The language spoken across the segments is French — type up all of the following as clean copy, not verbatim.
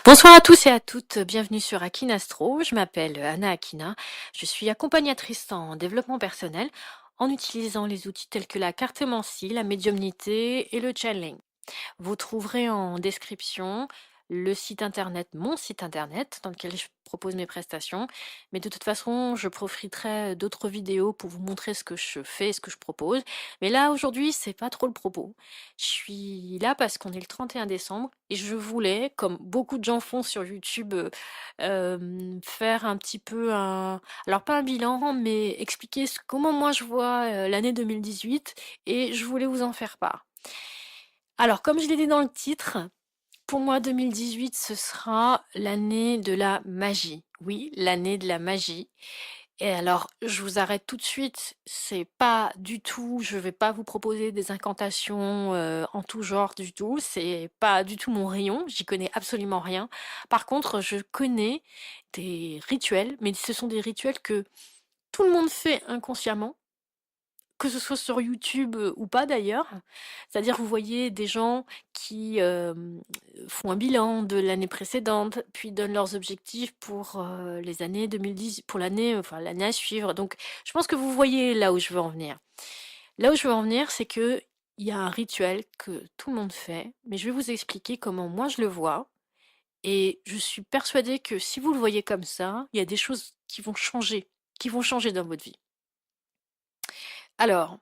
Bonsoir à tous et à toutes, bienvenue sur Akina Astro. Je m'appelle Anna Akina. Je suis accompagnatrice en développement personnel en utilisant les outils tels que la cartomancie, la médiumnité et le channeling. Vous trouverez en description le site internet, mon site internet, dans lequel je propose mes prestations. Mais de toute façon, je profiterai d'autres vidéos pour vous montrer ce que je fais, ce que je propose. Mais là, aujourd'hui, c'est pas trop le propos. Je suis là parce qu'on est le 31 décembre et je voulais, comme beaucoup de gens font sur YouTube, faire un petit peu alors pas un bilan, mais expliquer comment moi je vois l'année 2018 et je voulais vous en faire part. Alors, comme je l'ai dit dans le titre, pour moi 2018, ce sera l'année de la magie. Oui, l'année de la magie. Et alors, je vous arrête tout de suite, c'est pas du tout, je vais pas vous proposer des incantations en tout genre du tout, c'est pas du tout mon rayon, j'y connais absolument rien. Par contre, je connais des rituels, mais ce sont des rituels que tout le monde fait inconsciemment, que ce soit sur YouTube ou pas d'ailleurs. C'est-à-dire, vous voyez des gens qui font un bilan de l'année précédente, puis donnent leurs objectifs pour les années 2010, pour l'année, enfin l'année à suivre. Donc, je pense que vous voyez là où je veux en venir. Là où je veux en venir, c'est que il y a un rituel que tout le monde fait, mais je vais vous expliquer comment moi je le vois. Et je suis persuadée que si vous le voyez comme ça, il y a des choses qui vont changer dans votre vie. Alors,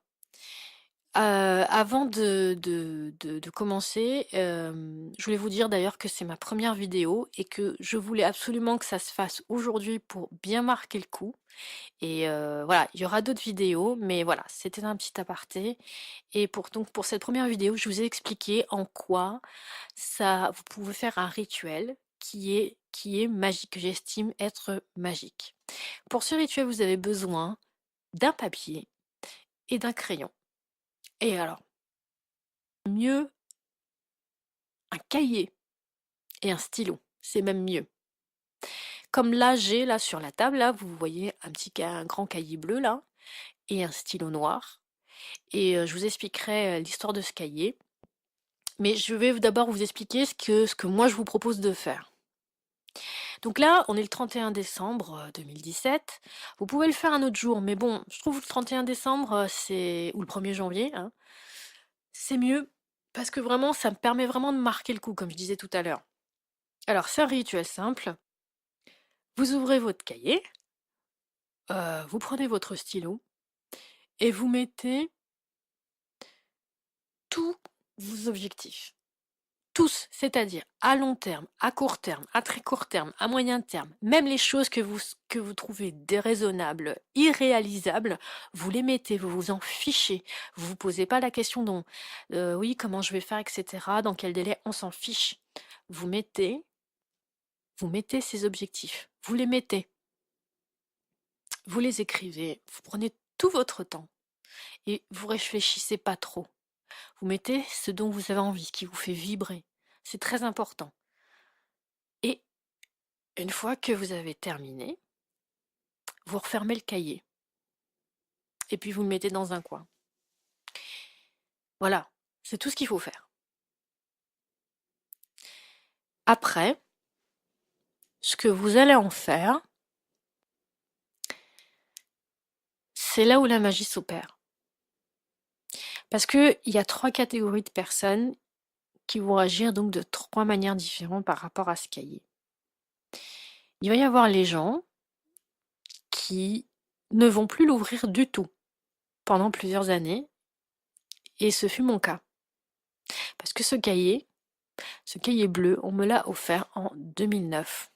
avant de commencer, je voulais vous dire d'ailleurs que c'est ma première vidéo et que je voulais absolument que ça se fasse aujourd'hui pour bien marquer le coup. Et voilà, il y aura d'autres vidéos, mais voilà, c'était un petit aparté. Et donc pour cette première vidéo, je vous ai expliqué en quoi vous pouvez faire un rituel qui est magique, que j'estime être magique. Pour ce rituel, vous avez besoin d'un papier et d'un crayon. Et alors, mieux un cahier et un stylo, c'est même mieux. Comme là, j'ai là sur la table, là, vous voyez un grand cahier bleu là, et un stylo noir. Et je vous expliquerai l'histoire de ce cahier. Mais je vais d'abord vous expliquer ce que moi je vous propose de faire. Donc là, on est le 31 décembre 2017. Vous pouvez le faire un autre jour, mais bon, je trouve que le 31 décembre, ou le 1er janvier, hein, c'est mieux parce que vraiment, ça me permet vraiment de marquer le coup, comme je disais tout à l'heure. Alors, c'est un rituel simple. Vous ouvrez votre cahier, vous prenez votre stylo et vous mettez tous vos objectifs. Tous, c'est-à-dire à long terme, à court terme, à très court terme, à moyen terme, même les choses que vous trouvez déraisonnables, irréalisables, vous les mettez, vous vous en fichez. Vous vous posez pas la question dont, oui, comment je vais faire, etc., dans quel délai, on s'en fiche. Vous mettez, vous mettez ces objectifs, vous les mettez, vous les écrivez, vous prenez tout votre temps et vous réfléchissez pas trop. Vous mettez ce dont vous avez envie, ce qui vous fait vibrer. C'est très important. Et une fois que vous avez terminé, vous refermez le cahier et puis vous le mettez dans un coin. Voilà, c'est tout ce qu'il faut faire. Après, ce que vous allez en faire, c'est là où la magie s'opère. Parce qu'il y a 3 catégories de personnes qui vont agir donc de 3 manières différentes par rapport à ce cahier. Il va y avoir les gens qui ne vont plus l'ouvrir du tout pendant plusieurs années, et ce fut mon cas. Parce que ce cahier bleu, on me l'a offert en 2009.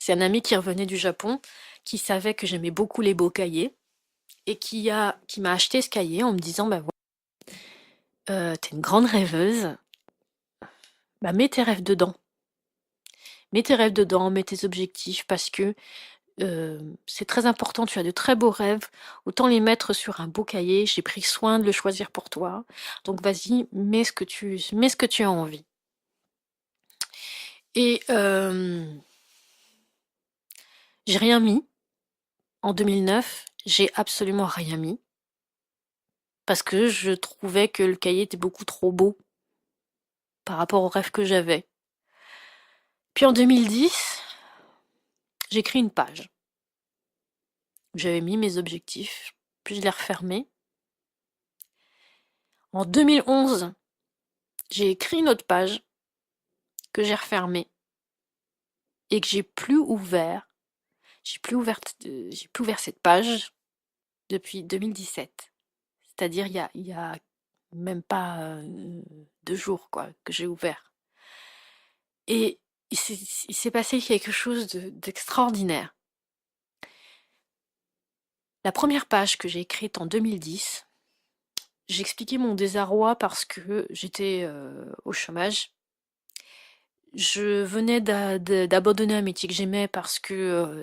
C'est un ami qui revenait du Japon, qui savait que j'aimais beaucoup les beaux cahiers, et qui m'a acheté ce cahier en me disant, bah voilà, t'es une grande rêveuse, bah mets tes rêves dedans. Mets tes rêves dedans, mets tes objectifs, parce que c'est très important, tu as de très beaux rêves, autant les mettre sur un beau cahier, j'ai pris soin de le choisir pour toi, donc vas-y, mets ce que tu as envie. Et j'ai rien mis. En 2009, j'ai absolument rien mis. Parce que je trouvais que le cahier était beaucoup trop beau par rapport aux rêves que j'avais. Puis en 2010, j'écris une page. J'avais mis mes objectifs, puis je l'ai refermé. En 2011, j'ai écrit une autre page que j'ai refermée et que j'ai plus ouvert. J'ai plus ouvert cette page depuis 2017. C'est-à-dire il y a même pas 2 jours quoi que j'ai ouvert. Et il s'est passé quelque chose d'extraordinaire. La première page que j'ai écrite en 2010, j'expliquais mon désarroi parce que j'étais au chômage. Je venais d'abandonner un métier que j'aimais parce que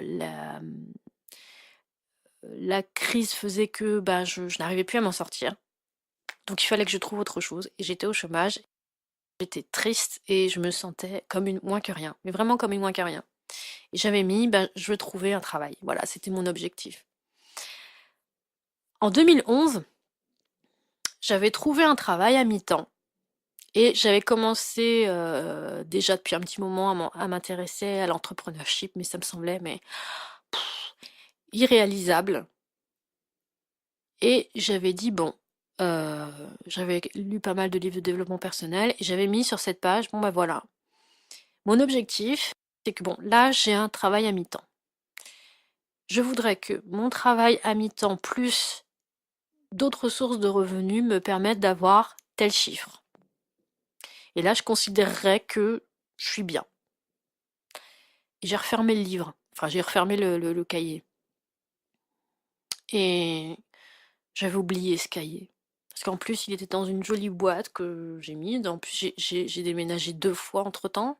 la crise faisait que je n'arrivais plus à m'en sortir. Donc il fallait que je trouve autre chose. Et j'étais au chômage, j'étais triste et je me sentais comme une moins que rien. Mais vraiment comme une moins que rien. Et j'avais mis, je veux trouver un travail. Voilà, c'était mon objectif. En 2011, j'avais trouvé un travail à mi-temps. Et j'avais commencé déjà depuis un petit moment à m'intéresser à l'entrepreneurship, mais ça me semblait irréalisable. Et j'avais dit, bon, j'avais lu pas mal de livres de développement personnel, et j'avais mis sur cette page, bon voilà, mon objectif, c'est que bon, là j'ai un travail à mi-temps. Je voudrais que mon travail à mi-temps plus d'autres sources de revenus me permettent d'avoir tel chiffre. Et là, je considérerais que je suis bien. Et j'ai refermé le livre. Enfin, j'ai refermé le cahier. Et j'avais oublié ce cahier. Parce qu'en plus, il était dans une jolie boîte que j'ai mise. En plus, j'ai déménagé 2 fois entre-temps.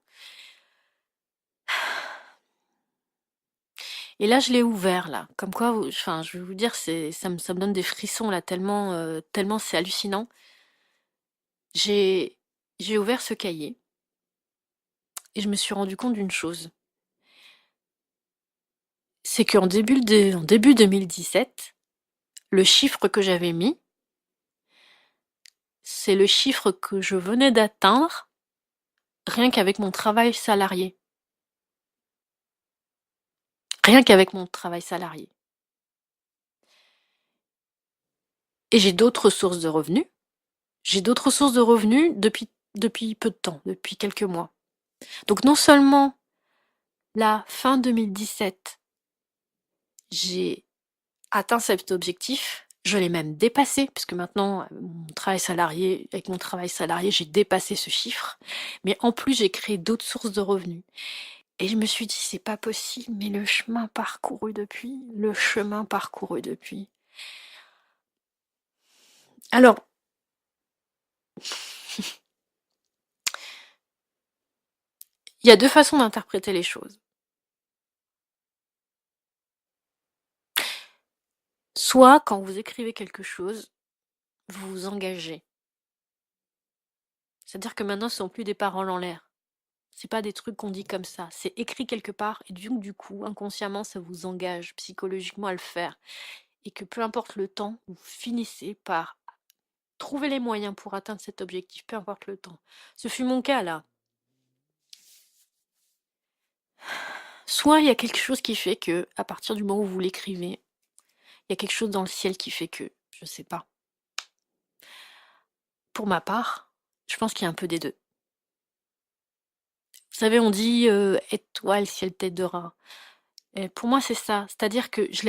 Et là, je l'ai ouvert, là. Comme quoi, enfin, je vais vous dire, ça me donne des frissons, là, tellement c'est hallucinant. J'ai ouvert ce cahier. Et je me suis rendu compte d'une chose. C'est qu'en début 2017, le chiffre que j'avais mis, c'est le chiffre que je venais d'atteindre rien qu'avec mon travail salarié. Rien qu'avec mon travail salarié. Et j'ai d'autres sources de revenus. J'ai d'autres sources de revenus depuis peu de temps, depuis quelques mois. Donc non seulement la fin 2017, j'ai atteint cet objectif, je l'ai même dépassé, puisque maintenant, avec mon travail salarié, j'ai dépassé ce chiffre, mais en plus, j'ai créé d'autres sources de revenus. Et je me suis dit, c'est pas possible, mais le chemin parcouru depuis. Alors, il y a 2 façons d'interpréter les choses. Soit, quand vous écrivez quelque chose, vous vous engagez. C'est-à-dire que maintenant, ce sont plus des paroles en l'air. C'est pas des trucs qu'on dit comme ça. C'est écrit quelque part et du coup, inconsciemment, ça vous engage psychologiquement à le faire. Et que peu importe le temps, vous finissez par trouver les moyens pour atteindre cet objectif, peu importe le temps. Ce fut mon cas là. Soit il y a quelque chose qui fait que, à partir du moment où vous l'écrivez, il y a quelque chose dans le ciel qui fait que, je sais pas. Pour ma part, je pense qu'il y a un peu des deux. Vous savez, on dit étoile, ciel, tête de rat. Et pour moi, c'est ça. C'est-à-dire que je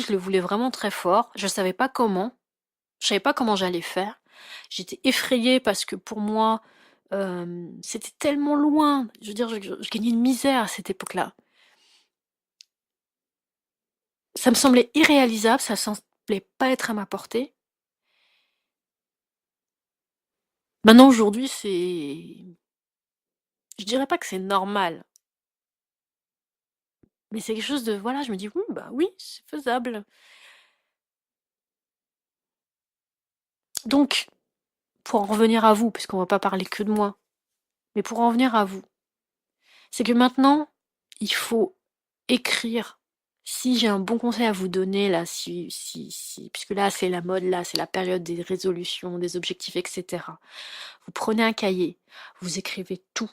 le voulais vraiment très fort. Je savais pas comment. Je savais pas comment j'allais faire. J'étais effrayée parce que pour moi, c'était tellement loin. Je veux dire, je gagnais une misère à cette époque-là. Ça me semblait irréalisable, ça semblait pas être à ma portée. Maintenant, aujourd'hui, je dirais pas que c'est normal, mais c'est quelque chose de, voilà, je me dis, oui, c'est faisable. Donc, pour en revenir à vous, puisqu'on va pas parler que de moi, mais pour en venir à vous, c'est que maintenant, il faut écrire. Si j'ai un bon conseil à vous donner, là, puisque là, c'est la mode, là, c'est la période des résolutions, des objectifs, etc. Vous prenez un cahier, vous écrivez tout.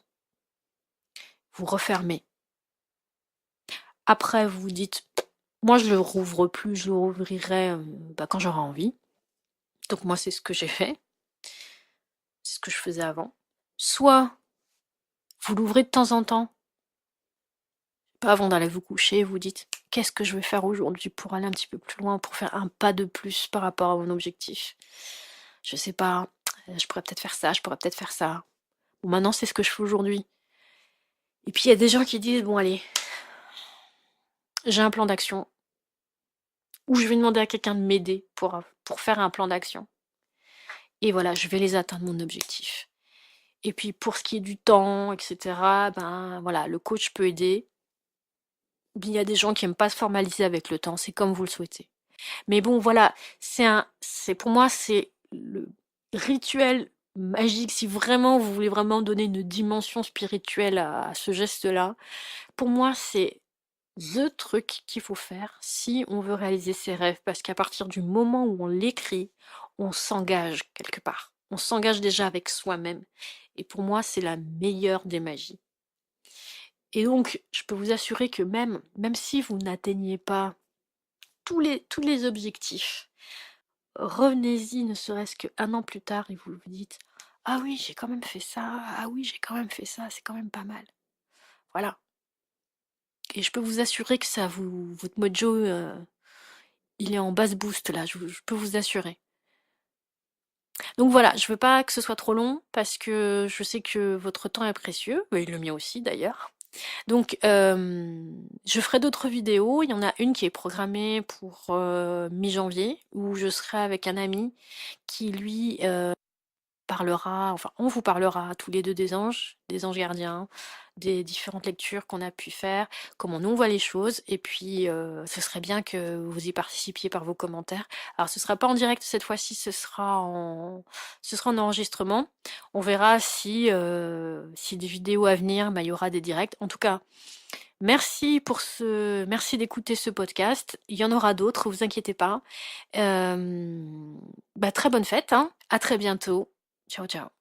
vous refermez. Après, vous vous dites, moi je le rouvre plus, je le rouvrirai quand j'aurai envie. Donc moi, c'est ce que j'ai fait, c'est ce que je faisais avant. Soit vous l'ouvrez de temps en temps, pas avant d'aller vous coucher, vous dites, qu'est-ce que je vais faire aujourd'hui pour aller un petit peu plus loin, pour faire un pas de plus par rapport à mon objectif. Je sais pas, je pourrais peut-être faire ça, je pourrais peut-être faire ça. Bon, maintenant, c'est ce que je fais aujourd'hui. Et puis, il y a des gens qui disent, bon, allez, j'ai un plan d'action, ou je vais demander à quelqu'un de m'aider pour faire un plan d'action. Et voilà, je vais les atteindre mon objectif. Et puis, pour ce qui est du temps, etc., ben voilà, le coach peut aider. Il y a des gens qui aiment pas se formaliser avec le temps, c'est comme vous le souhaitez. Mais bon, voilà, pour moi, c'est le rituel magique. Si vraiment vous voulez vraiment donner une dimension spirituelle à ce geste-là, pour moi, c'est the truc qu'il faut faire si on veut réaliser ses rêves. Parce qu'à partir du moment où on l'écrit, on s'engage quelque part. On s'engage déjà avec soi-même. Et pour moi, c'est la meilleure des magies. Et donc, je peux vous assurer que même si vous n'atteignez pas tous les objectifs, revenez-y ne serait-ce qu'un an plus tard et vous vous dites: «Ah oui, j'ai quand même fait ça, ah oui, j'ai quand même fait ça, c'est quand même pas mal». Voilà. Et je peux vous assurer que votre mojo, il est en basse boost là, je peux vous assurer. Donc voilà, je veux pas que ce soit trop long parce que je sais que votre temps est précieux, et le mien aussi d'ailleurs. Donc, je ferai d'autres vidéos. Il y en a une qui est programmée pour mi-janvier, où je serai avec un ami qui, lui, on vous parlera tous les deux des anges gardiens, des différentes lectures qu'on a pu faire, comment nous on voit les choses, et puis ce serait bien que vous y participiez par vos commentaires. Alors ce sera pas en direct cette fois-ci, ce sera en enregistrement. On verra si des vidéos à venir, il y aura des directs. En tout cas, merci d'écouter ce podcast. Il y en aura d'autres, vous inquiétez pas. Très bonne fête, hein. À très bientôt. Ciao, ciao.